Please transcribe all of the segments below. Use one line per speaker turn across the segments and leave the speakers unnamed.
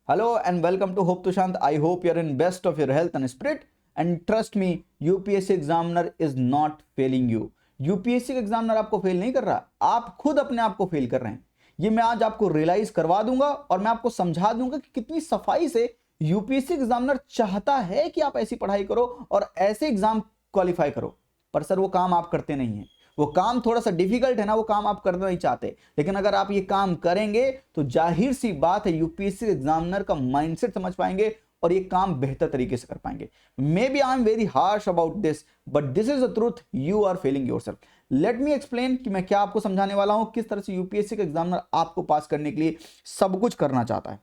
Hello and welcome to Hope Tushant. I hope you're in best of your health and spirit. And trust me, UPSC examiner is not failing you. UPSC का examiner आपको fail नहीं कर रहा, आप खुद अपने आप को फेल कर रहे हैं। ये मैं आज आपको रियलाइज करवा दूंगा और मैं आपको समझा दूंगा कि कितनी सफाई से यूपीएससी एग्जामिनर चाहता है कि आप ऐसी पढ़ाई करो और ऐसे एग्जाम क्वालिफाई करो। पर सर वो काम आप करते नहीं हैं, वो काम थोड़ा सा डिफिकल्ट है ना, वो काम आप करना नहीं चाहते। लेकिन अगर आप ये काम करेंगे तो जाहिर सी बात है यूपीएससी एग्जामिनर का माइंडसेट समझ पाएंगे और ये काम बेहतर तरीके से कर पाएंगे। Maybe I am very harsh about this, but this is the truth, you are failing yourself. Let me explain कि मैं क्या आपको समझाने वाला हूं, किस तरह से यूपीएससी का एग्जामिनर आपको पास करने के लिए सब कुछ करना चाहता है।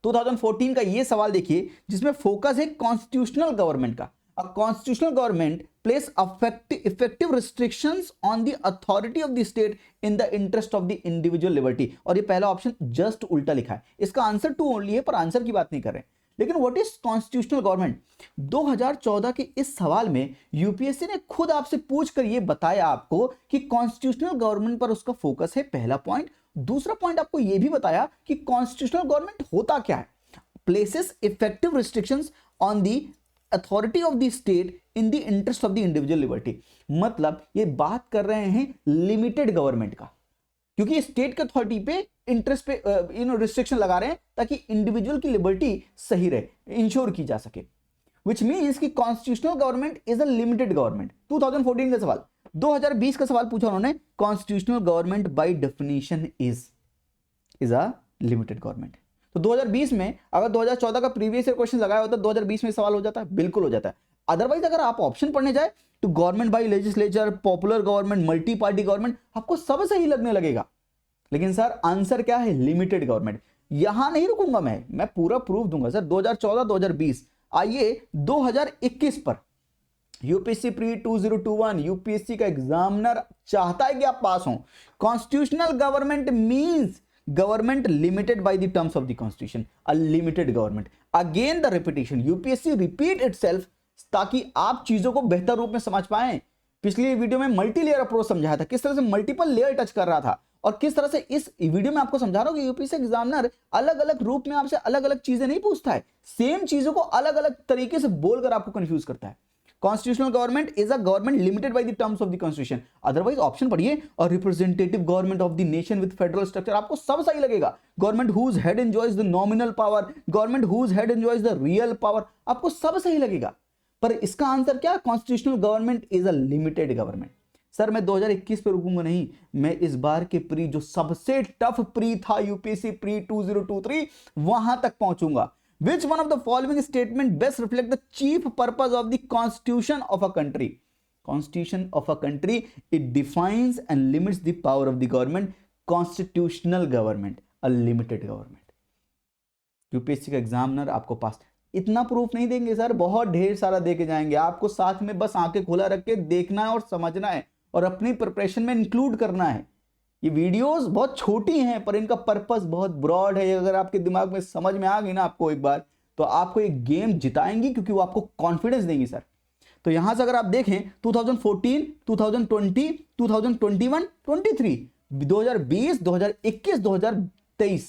2014 का ये सवाल देखिए जिसमें फोकस है कॉन्स्टिट्यूशनल गवर्नमेंट का। A constitutional government place effective restrictions on the authority of the state in the interest of the individual liberty। और ये पहला ऑप्शन जस्ट उल्टा लिखा है, इसका आंसर टू ओनली है, पर आंसर की बात नहीं कर रहे हैं। लेकिन व्हाट इज कॉन्स्टिट्यूशनल गवर्नमेंट? 2014 के इस सवाल में यूपीएससी ने खुद आपसे पूछकर ये बताया आपको कि कॉन्स्टिट्यूशनल गवर्नमेंट पर उसका फोकस है, पहला पॉइंट। दूसरा पॉइंट आपको यह भी बताया कि कॉन्स्टिट्यूशनल गवर्नमेंट होता क्या है, places effective restrictions on the authority of the state in the interest of the individual liberty. मतलब ये बात कर रहे हैं लिमिटेड गवर्नमेंट का, क्योंकि स्टेट के अथॉरिटी पे इंटरेस्ट पे रिस्ट्रिक्शन लगा रहे हैं ताकि इंडिविजुअल की लिबर्टी सही रहे, इंश्योर की जा सके। विच मीन्स कि constitutional government is a limited government. 2014 का सवाल, 2020 का सवाल पूछा उन्होंने, constitutional government by definition is a limited government. तो 2020 में अगर 2014 का प्रीवियस ईयर क्वेश्चन लगाया होता, 2020 में सवाल हो जाता है, बिल्कुल हो जाता है। अदरवाइज अगर आप ऑप्शन पढ़ने जाए तो government by legislature, popular government, multi party government, आपको सब सही लगने लगेगा। लेकिन सर आंसर क्या है? Limited government. यहां नहीं रुकूंगा मैं पूरा प्रूफ दूंगा सर। 2014 2020, आइए 2021 पर यूपीएससी प्री 2021 यूपीएससी का एग्जामिनर चाहता है कि आप पास हो। Constitutional government means government limited by the terms of the constitution, a limited government। again the repetition, UPSC repeat itself ताकि आप चीजों को बेहतर रूप में समझ पाएं। पिछली वीडियो में मल्टी लेयर अप्रोच समझाया था, किस तरह से मल्टीपल लेयर टच कर रहा था, और किस तरह से इस वीडियो में आपको समझा रहा हूं कि यूपीएससी एग्जामिनर अलग अलग रूप में आपसे अलग अलग चीजें नहीं पूछता है, सेम चीजों को अलग अलग तरीके से बोलकर आपको कंफ्यूज करता है। Constitutional government is a government limited by the terms of the constitution. Otherwise option पढ़िए, और representative government of the nation with federal structure, आपको सब सही लगेगा। Government whose head enjoys the nominal power, government whose head enjoys the real power, आपको सब सही लगेगा। पर इसका आंसर क्या? Constitutional government is a limited government. Sir मैं 2021 पे रुकूंगा नहीं, मैं इस बार के प्री जो सबसे टफ प्री था यूपीएससी प्री 2023 वहां तक पहुंचूंगा। Which one of the following statement best reflect the chief purpose of the constitution of a country? Constitution of a country, it defines and limits the power of the government. Constitutional government, a limited government। UPSC का examiner आपको पास इतना proof नहीं देंगे sir, बहुत ढेर सारा दे के जाएंगे। आपको साथ में बस आंखें खुला रख के देखना है और समझना है और अपनी प्रिपरेशन में इंक्लूड करना है। ये वीडियोस बहुत छोटी हैं पर इनका पर्पस बहुत ब्रॉड है। अगर आपके दिमाग में समझ में आ गई ना आपको एक बार, तो आपको एक गेम जिताएंगी, क्योंकि वो आपको कॉन्फिडेंस देंगी सर। तो यहां से अगर आप देखें 2014, 2020, 2021, 23, 2020, 2021, 2023,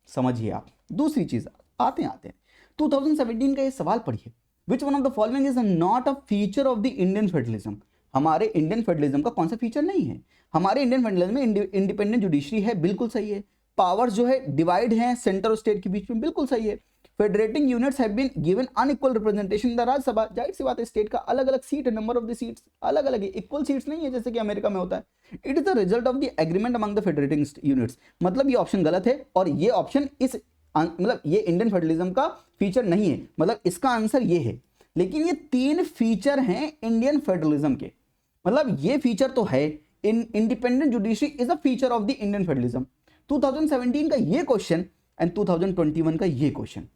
समझिए आप। दूसरी चीज आते हैं 2017 का ये सवाल पढ़िए, which one of the following is not a feature of the Indian federalism. हमारे इंडियन फेडरलिज्म का कौन सा फीचर नहीं है? हमारे इंडियन फेडरलिज्म में इंडिपेंडेंट जुडिशरी है, बिल्कुल सही है। पावर्स जो है डिवाइड है सेंटर और स्टेट के बीच में, बिल्कुल सही है। Federating units have been given unequal representation in the Rajya Sabha, जाहिर सी बात है स्टेट का अलग अलग सीट है, नंबर ऑफ द सीट्स अलग अलग है, इक्वल सीट्स नहीं है जैसे कि अमेरिका में होता है। It is the result of the agreement among the federating units. मतलब ये ऑप्शन गलत है और ये ऑप्शन इस मतलब ये इंडियन फेडरलिज्म का फीचर नहीं है, मतलब इसका आंसर ये है। लेकिन ये तीन फीचर हैं इंडियन फेडरलिज्म के, मतलब ये फीचर तो है, independent judiciary is a feature of the Indian federalism. 2017 का ये क्वेश्चन एंड 2021 का ये question,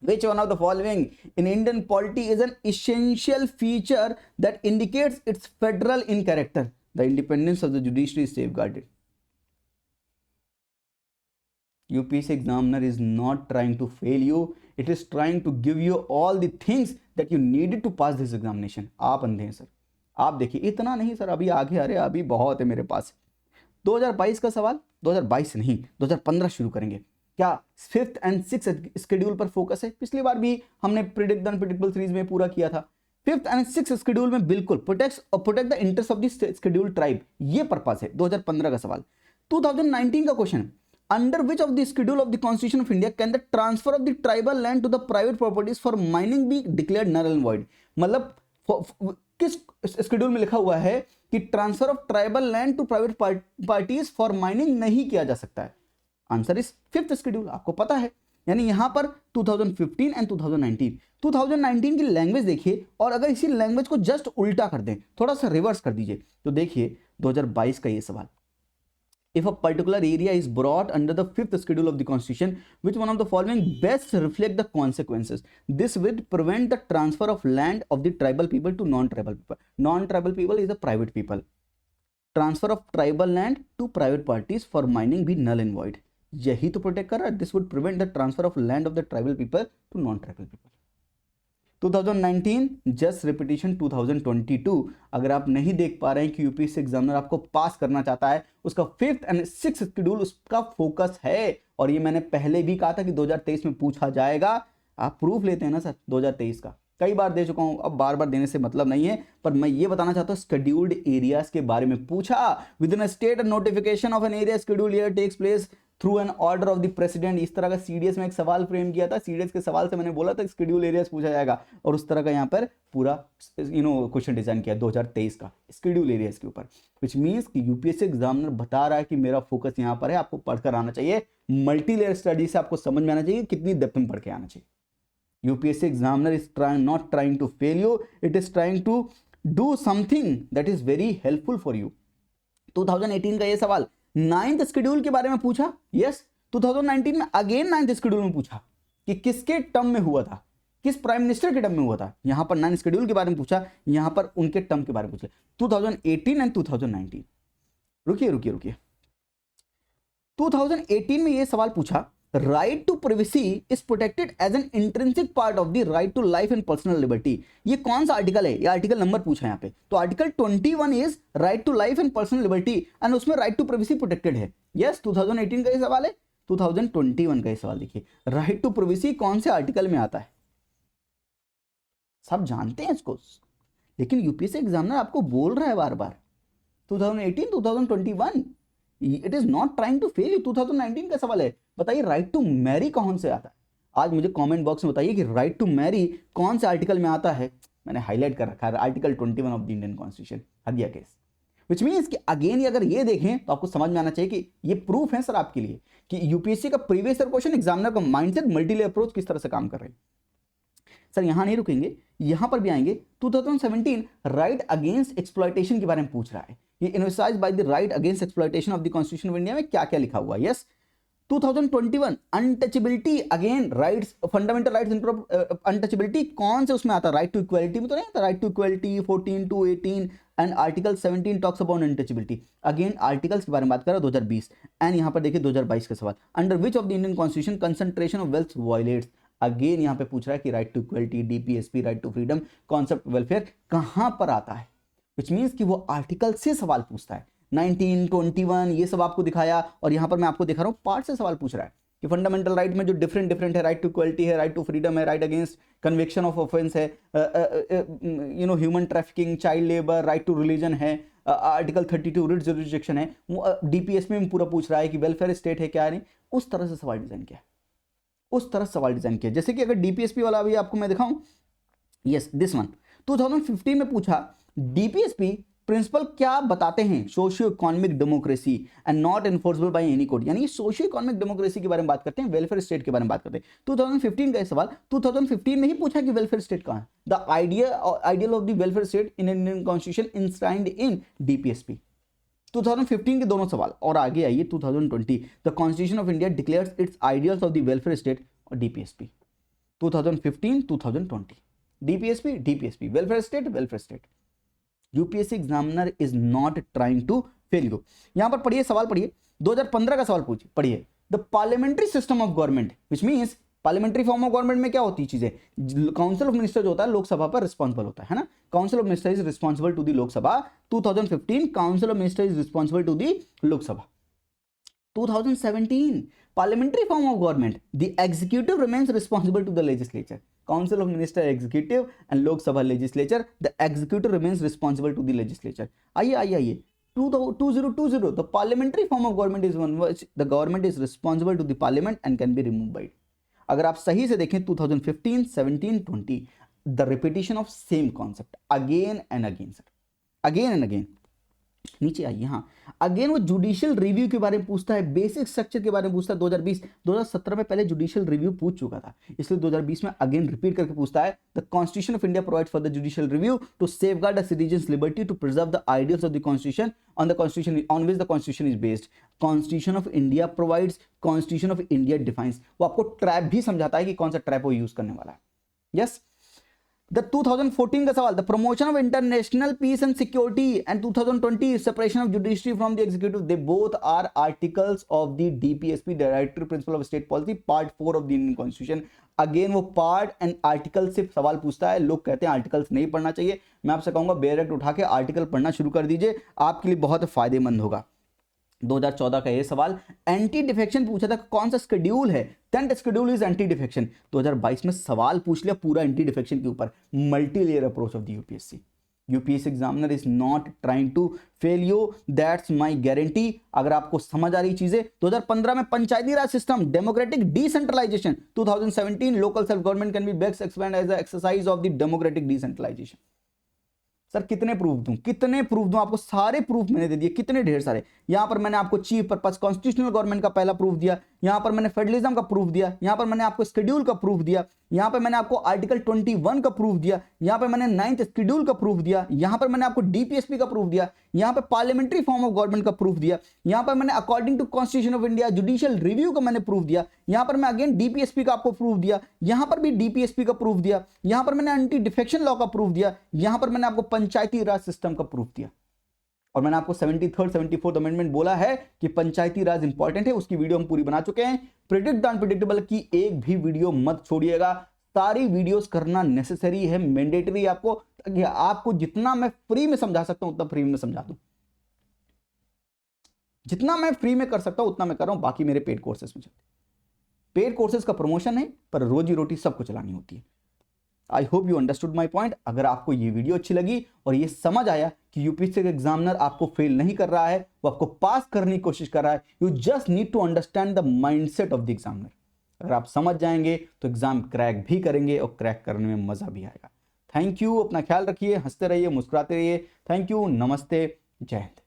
which one of the following in Indian polity is an essential feature that indicates its federal in character? The independence of the judiciary is safeguarded. UPSC examiner is not trying to fail you, it is trying to give you all the things that you needed to pass this examination। आप अंधे हैं sir, आप देखिए इतना नहीं sir, अभी आगे, अरे अभी बहुत है मेरे पास। 2022 का सवाल, 2022 नहीं 2015 शुरू करेंगे। क्या 5th and 6th शेड्यूल पर फोकस है? पिछली बार भी हमने प्रिडिक्ट द अनप्रेडिक्टेबल सीरीज में पूरा किया था। 5th and 6th शेड्यूल में बिल्कुल protect the interest of the schedule tribe, ये पर्पस है। 2015 का सवाल। 2019 का question, under which of the schedule of the constitution of India can the transfer of the tribal land to the private properties for mining be declared null and void? मतलब किस schedule में लिखा हुआ है कि transfer of tribal land to private parties for mining नहीं किया जा सकता है? आंसर इज 5th शेड्यूल, आपको पता है। यानी यहां पर 2015 एंड 2019 की लैंग्वेज देखिए, और अगर इसी लैंग्वेज को जस्ट उल्टा कर दें, थोड़ा सा रिवर्स कर दीजिए, तो देखिए 2022 का ये सवाल, if a particular area is brought under the 5th schedule of the constitution, which one of the following best reflect the consequences? This would prevent the transfer of land of the tribal people to non-tribal people. Non-tribal people is a private people. Transfer of tribal land to private parties for mining be null and void. यही तो protect कर रहा है। This would prevent the transfer of land of the tribal people to non-tribal people. 2019 just repetition 2022। अगर आप नहीं देख पा रहे हैं कि यूपीएससी एग्जामिनर आपको पास करना चाहता है, उसका 5th and 6th शेड्यूल उसका फोकस है। और ये मैंने पहले भी कहा था कि 2023 में पूछा जाएगा। आप प्रूफ लेते हैं ना सर 2023 का, कई बार दे चुका हूं, अब बार बार देने से मतलब नहीं है, पर मैं ये बताना चाहता हूं शेड्यूल्ड एरियाज के बारे में पूछा। Within a state notification of an area schedule area takes place through an order of the president. इस तरह का सीडीएस में एक सवाल फ्रेम किया था। सीडीएस के सवाल से मैंने बोला था शेड्यूल एरियाज पूछा जाएगा, और उस तरह का यहाँ पर पूरा क्वेश्चन डिजाइन किया 2023 का शेड्यूल एरियाज के ऊपर। विच मीन्स कि यूपीएससी एग्जामिनर बता रहा है कि मेरा फोकस यहाँ पर है, आपको पढ़कर आना चाहिए। मल्टी लेयर स्टडी से आपको समझ में आना चाहिए, कितनी डेप्थ में पढ़ के आना चाहिए। UPSC examiner is not trying to fail you, it is trying to do something that is very helpful for you. 2018 का ये सवाल 9th शेड्यूल के बारे में पूछा। यस 2019 में अगेन 9th शेड्यूल में पूछा कि किसके टर्म में हुआ था, किस प्राइम मिनिस्टर के टर्म में हुआ था। यहां पर 9th शेड्यूल के बारे में पूछा, यहां पर उनके टर्म के बारे में पूछा। 2018 एंड 2019। रुकिए 2018 में यह सवाल पूछा, right to privacy is protected as an intrinsic part of the right to life and personal liberty. ये कौन सा आर्टिकल है? ये आर्टिकल नंबर पूछा यहाँ पे, तो article 21 is right to life and personal liberty, and उसमें राइट टू प्राइवेसी प्रोटेक्टेड है। यस 2018 का ये सवाल है। 2021 का ये सवाल देखिए, राइट टू प्राइवेसी कौन से आर्टिकल में आता है? सब जानते हैं इसको, लेकिन यूपीएससी एग्जामिनर आपको बोल रहा है बार बार 2018 2021, it is not trying to fail you. 2019 का सवाल है, बताइए राइट टू मैरी कौन से आता है? आज मुझे कमेंट बॉक्स में बताइए कि राइट टू मैरी कौन से आर्टिकल में आता है। मैंने हाईलाइट कर रखा है article 21 of the Indian constitution, Hadiya case. Which means कि अगेन अगर ये देखें तो आपको समझ में आना चाहिए कि ये प्रूफ है सर आपके लिए कि यूपीएससी का प्रीवियस ईयर क्वेश्चन, एग्जामिनर का माइंडसेट, मल्टीलेयर अप्रोच किस तरह से काम कर रहे हैं। सर यहां नहीं रुकेंगे, यहां पर भी आएंगे। 2017 राइट अगेंस्ट एक्सप्लॉयटेशन के बारे में पूछ रहा है। ये envisaged by the right against exploitation of the constitution of India में क्या क्या लिखा हुआ है। Yes 2021 untouchability, again rights, fundamental rights untouchability कौन से उसमें आता है? राइट टू इक्वालिटी में तो नहीं आता। Right to equality 14 to 18 and article 17 talks about untouchability. Again articles के बारे में बात कर रहा 2020। एंड यहाँ पर देखिए 2022 का सवाल, under which of the Indian constitution concentration of wealth violates. Again यहाँ पे पूछ रहा है कि right to equality, DPSP, right to freedom, concept welfare कहां पर आता है। विच मीन्स कि वो आर्टिकल से सवाल पूछता है। 19, 21 ये सब आपको दिखाया, और यहां पर मैं आपको दिखा रहा हूं पार्ट से सवाल पूछ रहा है कि फंडामेंटल राइट में जो डिफरेंट है, राइट टू इक्वालिटी है, राइट टू फ्रीडम है, right against conviction of offence है, human trafficking, child labour, right to religion है, आर्टिकल 32 रिट जुरिसडिक्शन है, डीपीएस में पूरा पूछ रहा है कि वेलफेयर स्टेट है क्या नहीं। उस तरह से सवाल डिजाइन किया, उस तरह सवाल डिजाइन किया। जैसे कि अगर डीपीएसपी वाला भी आपको मैं दिखाऊं, यस दिस वन 2015 में पूछा, डीपीएसपी प्रिंसिपल क्या बताते हैं socio economic democracy and not enforceable by any court. यानी सोशियो इकोनॉमिक डेमोक्रेसी के बारे में बात करते हैं, वेलफेयर स्टेट के बारे में बात करते हैं। 2015 का सवाल 2015 में ही पूछा कि वेलफेयर स्टेट कहां है। The ideal of the welfare state in Indian constitution enshrined in DPSP. 2015 के दोनों सवाल। और आगे आइए 2020, the constitution of India declares its ideals of the welfare state और DPSP. 2015 2020 DPSP welfare state. UPSC examiner is not trying to fail you. यहां पर पढ़िए, सवाल पढ़िए, 2015 का सवाल पढ़िए, the parliamentary system of government, which means parliamentary form of government में क्या होती है चीजें, काउंसिल ऑफ मिनिस्टर जो होता है लोकसभा पर रिस्पॉन्सिबल होता है ना, council of minister is responsible to the Lok Sabha. 2015 council of minister is responsible to the Lok Sabha. 2017 parliamentary form of government, the executive remains responsible to the legislature. Council of Minister executive and Lok Sabha legislature, the executive remains responsible to the legislature. आइए 2020 the parliamentary form of government is one which the government is responsible to the parliament and can be removed by it. अगर आप सही से देखें 2015, 17, 20 the repetition of same concept again and again sir, again and again. नीचे आइए, हाँ again वो judicial review के बारे में पूछता है, बेसिक स्ट्रक्चर के बारे में पूछता है। 2017 में पहले जुडिशियल रिव्यू पूछ चुका था, इसलिए 2020 में अगेन रिपीट करके पूछता है। The constitution of India provide for the judicial review to safeguard the citizens liberty to preserve the ideals of the constitution on the constitution on which the constitution is based. Constitution of India provides, constitution of India defines. वो आपको trap भी समझाता है कि कौन सा trap वो use करने वाला है। यस, The 2014 का सवाल, the promotion of international peace and security and 2020 separation of judiciary from the executive, they both are articles of the DPSP, Directory Principle of State Policy, Part 4 of the Indian Constitution. Again वो part and article से सवाल पूछता है। लोग कहते हैं articles नहीं पढ़ना चाहिए, मैं आपसे कहूंगा बेयर उठा के आर्टिकल पढ़ना शुरू कर दीजिए, आपके लिए बहुत फायदेमंद होगा। 2014 का ये सवाल एंटी डिफेक्शन पूछा था, कौन सा शेड्यूल है, 10th schedule is anti defection. 2022 में सवाल पूछ लिया पूरा एंटी डिफेक्शन के ऊपर, multi layer approach of the UPSC. UPSC examiner is not trying to fail you, that's my guarantee. अगर आपको समझ आ रही चीजें, 2015 में Panchayati Raj system, democratic decentralisation, 2017 local self government can be best expand as the exercise of the democratic decentralisation. Sir कितने proof दूं, कितने प्रूफ दूं आपको, सारे प्रूफ मैंने दे दिए, कितने ढेर सारे। यहां पर मैंने आपको चीफ पर्पस कॉन्स्टिट्यूशनल गवर्नमेंट का पहला प्रूफ दिया, यहां पर मैंने फेडरलिज्म का प्रूफ दिया, यहां पर मैंने आपको शेड्यूल का प्रूफ दिया, यहां पर मैंने आपको आर्टिकल 21 का प्रूफ दिया, यहां पर मैंने 9th शेड्यूल का प्रूफ दिया, यहां पर मैंने आपको डीपीएसपी का प्रूफ दिया, यहां पर पार्लियामेंट्री फॉर्म ऑफ गवर्नमेंट का प्रूफ दिया, यहां पर मैंने according to constitution of India judicial review का मैंने प्रूफ दिया, यहां पर मैं अगेन डीपीएसपी का आपको प्रूफ दिया, यहां पर भी डीपीएसपी का प्रूफ दिया, यहां पर मैंने एंटी डिफेक्शन लॉ का प्रूफ दिया, यहां पर मैंने आपको पंचायती राज सिस्टम का प्रूफ दिया। और मैंने आपको 73rd 74th अमेंडमेंट बोला है कि पंचायती राज इंपॉर्टेंट है, उसकी वीडियो हम पूरी बना चुके हैं। प्रेडिक्ट द अनप्रेडिक्टेबल की एक भी वीडियो मत छोड़िएगा, सारी वीडियोस करना नेसेसरी है, मैंडेटरी है आपको, ताकि आपको जितना मैं फ्री में समझा सकता हूं उतना फ्री में समझा दूं, जितना मैं फ्री में कर सकता हूं उतना मैं कर रहा हूं। बाकी मेरे पेड कोर्सेस में चलते, पेड कोर्सेस का प्रमोशन है, पर रोजी रोटी सबको चलानी होती है। I hope you understood my point. अगर आपको ये वीडियो अच्छी लगी और ये समझ आया कि यूपीएससी का एग्जामिनर आपको फेल नहीं कर रहा है, वो आपको पास करने की कोशिश कर रहा है, you just need to understand the mindset of the examiner. अगर आप समझ जाएंगे तो एग्जाम क्रैक भी करेंगे और क्रैक करने में मजा भी आएगा। थैंक यू, अपना ख्याल रखिए, हंसते रहिए, मुस्कुराते रहिए। थैंक यू, नमस्ते, जय हिंद।